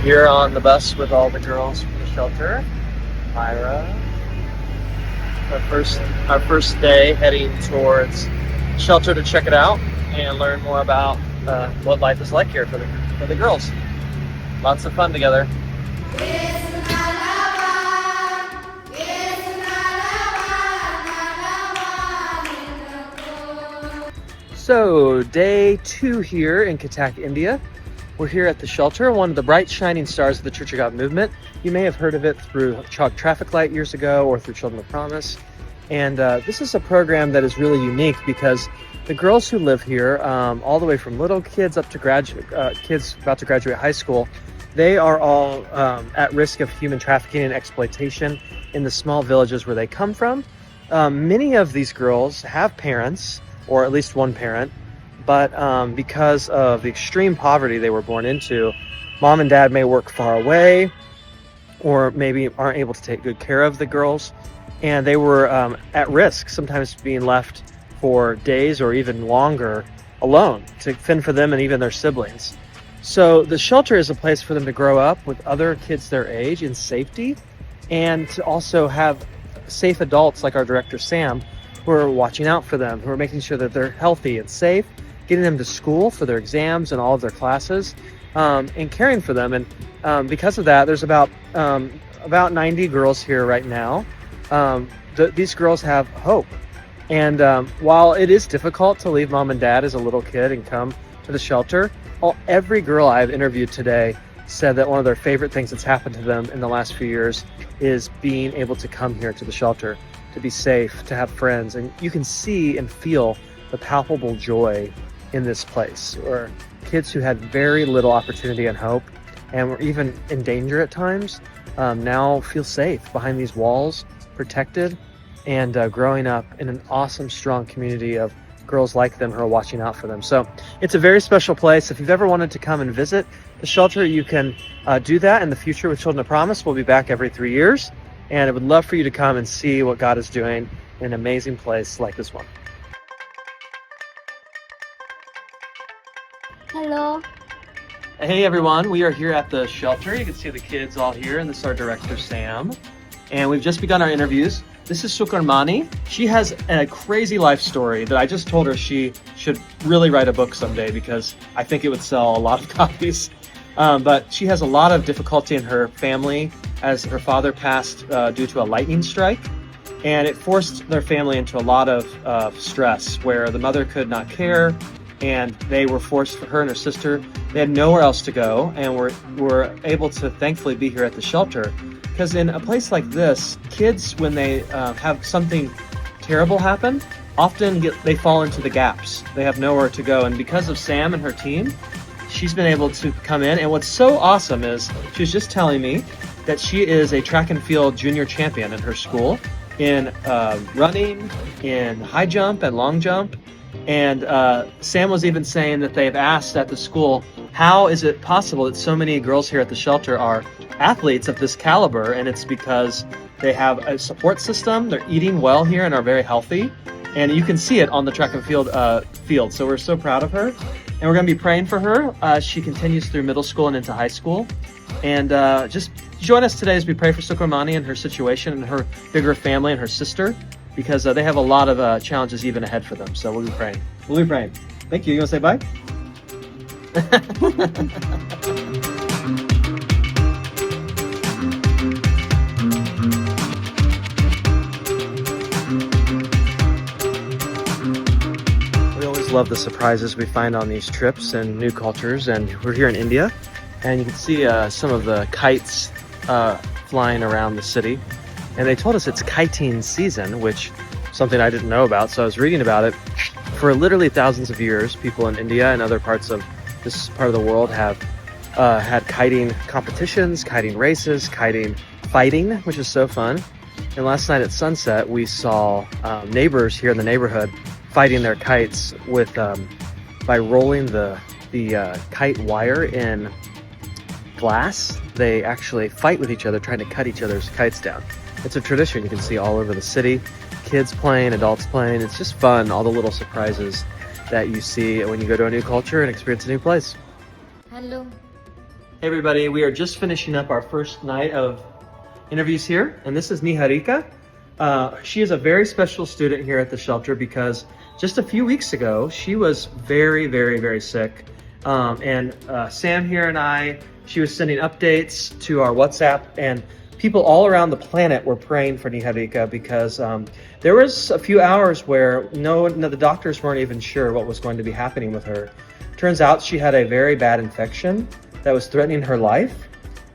Here on the bus with all the girls from the shelter. Myra. Our first day heading towards shelter to check it out and learn more about what life is like here for the girls. Lots of fun together. So, day 2 here in Cuttack, India. We're here at the shelter, one of the bright shining stars of the Church of God movement. You may have heard of it through Chalk Traffic Light years ago or through Children of Promise. And this is a program that is really unique because the girls who live here, all the way from little kids up to kids about to graduate high school, they are all at risk of human trafficking and exploitation in the small villages where they come from. Many of these girls have parents, or at least one parent, but because of the extreme poverty they were born into, mom and dad may work far away or maybe aren't able to take good care of the girls, and they were at risk, sometimes being left for days or even longer alone to fend for them and even their siblings. So the shelter is a place for them to grow up with other kids their age in safety, and to also have safe adults like our director Sam, who are watching out for them, who are making sure that they're healthy and safe, getting them to school for their exams and all of their classes, and caring for them. And because of that, there's about 90 girls here right now. These girls have hope. And while it is difficult to leave mom and dad as a little kid and come to the shelter, every girl I've interviewed today said that one of their favorite things that's happened to them in the last few years is being able to come here to the shelter, to be safe, to have friends. And you can see and feel the palpable joy in this place, where kids who had very little opportunity and hope and were even in danger at times now feel safe behind these walls, protected, and growing up in an awesome, strong community of girls like them who are watching out for them. So it's a very special place. If you've ever wanted to come and visit the shelter, you can do that in the future with Children of Promise. We'll be back every 3 years, and I would love for you to come and see what God is doing in an amazing place like this one. Hello. Hey everyone, we are here at the shelter. You can see the kids all here, and this is our director Sam. And we've just begun our interviews. This is Sukarmani. She has a crazy life story that I just told her she should really write a book someday, because I think it would sell a lot of copies. But she has a lot of difficulty in her family as her father passed due to a lightning strike. And it forced their family into a lot of stress, where the mother could not care, and they were forced, for her and her sister, they had nowhere else to go, and were able to thankfully be here at the shelter. Because in a place like this, kids, when they have something terrible happen, often they fall into the gaps. They have nowhere to go. And because of Sam and her team, she's been able to come in. And what's so awesome is she was just telling me that she is a track and field junior champion in her school in running, in high jump and long jump. And Sam was even saying that they've asked at the school, how is it possible that so many girls here at the shelter are athletes of this caliber? And it's because they have a support system, they're eating well here and are very healthy. And you can see it on the track and field. So we're so proud of her. And we're going to be praying for her as she continues through middle school and into high school. And just join us today as we pray for Sukarmani and her situation and her bigger family and her sister, because they have a lot of challenges even ahead for them. So we'll be praying. We'll be praying. Thank you. You want to say bye? We always love the surprises we find on these trips and new cultures. And we're here in India, and you can see some of the kites flying around the city. And they told us it's kiting season, which is something I didn't know about. So I was reading about it. For literally thousands of years, people in India and other parts of this part of the world have had kiting competitions, kiting races, kiting fighting, which is so fun. And last night at sunset, we saw neighbors here in the neighborhood fighting their kites with by rolling the kite wire in glass. They actually fight with each other, trying to cut each other's kites down. It's a tradition you can see all over the city. Kids playing, adults playing. It's just fun, all the little surprises that you see when you go to a new culture and experience a new place. Hello. Hey everybody, we are just finishing up our first night of interviews here, and this is Niharika. She is a very special student here at the shelter because just a few weeks ago, she was very, very, very sick. Sam here and she was sending updates to our WhatsApp, and people all around the planet were praying for Niharika because there was a few hours where the doctors weren't even sure what was going to be happening with her. Turns out she had a very bad infection that was threatening her life.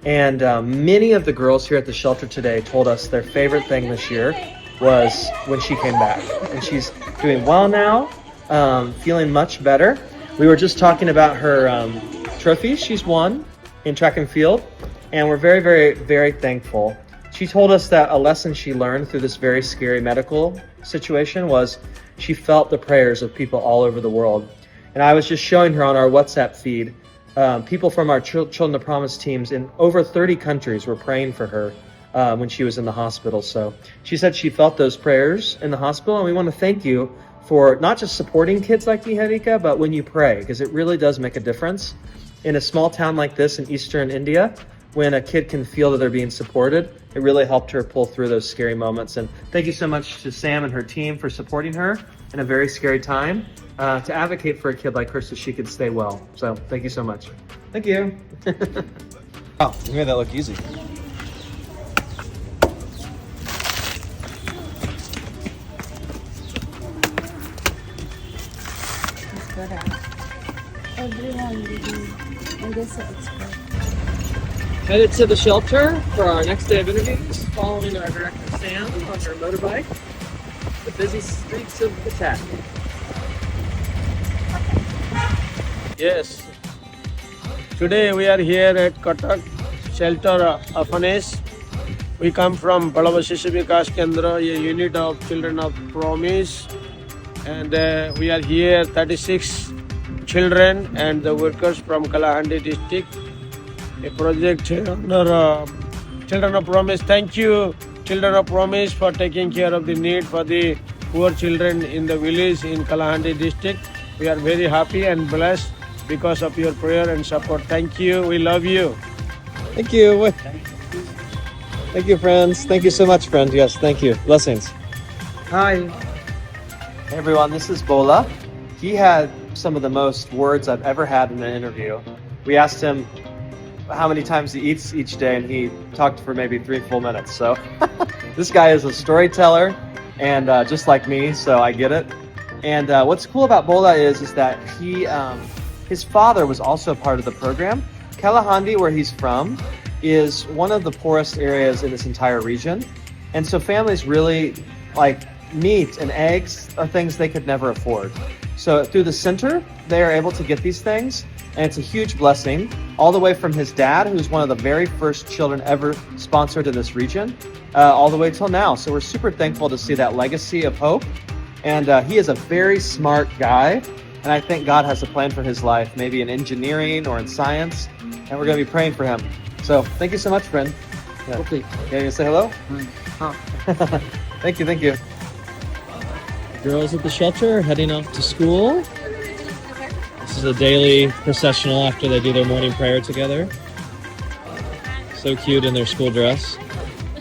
And many of the girls here at the shelter today told us their favorite thing this year was when she came back. And she's doing well now, feeling much better. We were just talking about her trophies she's won in track and field, and we're very, very, very thankful. She told us that a lesson she learned through this very scary medical situation was she felt the prayers of people all over the world. And I was just showing her on our WhatsApp feed, people from our Children of Promise teams in over 30 countries were praying for her when she was in the hospital. So she said she felt those prayers in the hospital, and we want to thank you for not just supporting kids like Niharika, but when you pray, because it really does make a difference. In a small town like this in Eastern India, when a kid can feel that they're being supported, it really helped her pull through those scary moments. And thank you so much to Sam and her team for supporting her in a very scary time, to advocate for a kid like her so she could stay well. So thank you so much. Thank you. Wow, you made that look easy. It's good. Everyone will do this expert. Headed to the shelter for our next day of interviews, following our director Sam on her motorbike, the busy streets of Katak. Yes. Today we are here at Katak Shelter Orphanage. We come from Balabashish Vikas Kendra, a unit of Children of Promise, and we are here 36 children and the workers from Kalahandi district. A project under Children of Promise. Thank you, Children of Promise, for taking care of the need for the poor children in the village in Kalahandi district. We are very happy and blessed because of your prayer and support. Thank you. We love you. Thank you. Thank you, friends. Thank you so much, friends. Yes, thank you. Blessings. Hi. Hey, everyone. This is Bola. He had some of the most words I've ever had in an interview. We asked him how many times he eats each day, and he talked for maybe 3 full minutes. So this guy is a storyteller, and just like me, so I get it. And what's cool about Bola is that his father was also part of the program. Kalahandi, where he's from, is one of the poorest areas in this entire region. And so families really, like, meat and eggs are things they could never afford. So through the center, they are able to get these things, and it's a huge blessing, all the way from his dad, who's one of the very first children ever sponsored in this region, all the way till now. So we're super thankful to see that legacy of hope. And he is a very smart guy, and I think God has a plan for his life, maybe in engineering or in science, and we're going to be praying for him. So thank you so much, friend. Yeah. Okay. Yeah, you say hello? Thank you, thank you. Girls at the shelter are heading off to school. This is a daily processional after they do their morning prayer together. So cute in their school dress.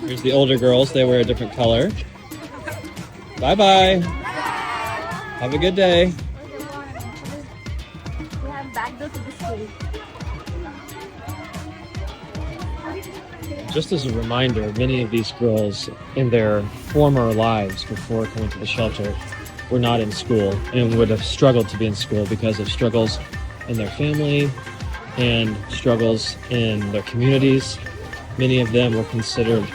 Here's the older girls. They wear a different color. Bye-bye. Have a good day. We have back door to the school. Just as a reminder, many of these girls in their former lives before coming to the shelter were not in school and would have struggled to be in school because of struggles in their family and struggles in their communities. Many of them were considered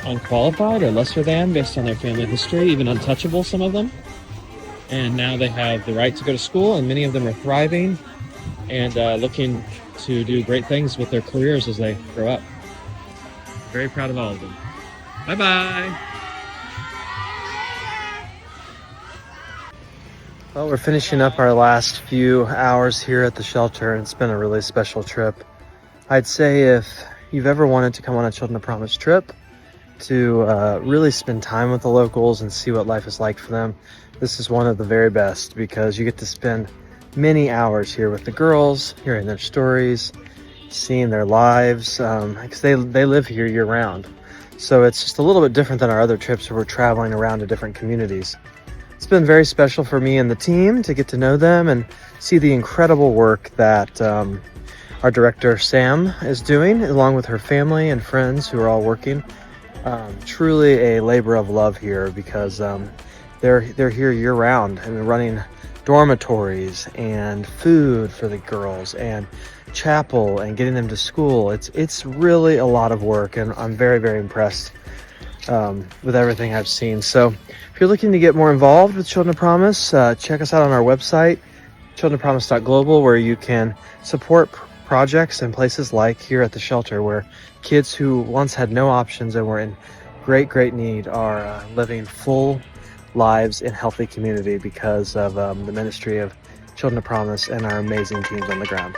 unqualified or lesser than based on their family history, even untouchable, some of them. And now they have the right to go to school, and many of them are thriving and looking to do great things with their careers as they grow up. Very proud of all of them. Bye-bye. Well, we're finishing up our last few hours here at the shelter, and it's been a really special trip. I'd say if you've ever wanted to come on a Children of Promise trip to really spend time with the locals and see what life is like for them, this is one of the very best, because you get to spend many hours here with the girls, hearing their stories, seeing their lives, because they live here year round. So it's just a little bit different than our other trips where we're traveling around to different communities. It's been very special for me and the team to get to know them and see the incredible work that our director Sam is doing, along with her family and friends who are all working. Truly a labor of love here, because they're here year round and running dormitories and food for the girls and chapel and getting them to school. It's really a lot of work, and I'm very, very impressed with everything I've seen. So if you're looking to get more involved with Children of Promise, check us out on our website, childrenofpromise.global, where you can support projects and places like here at the shelter, where kids who once had no options and were in great need are living full lives in healthy community because of the ministry of Children of Promise and our amazing teams on the ground.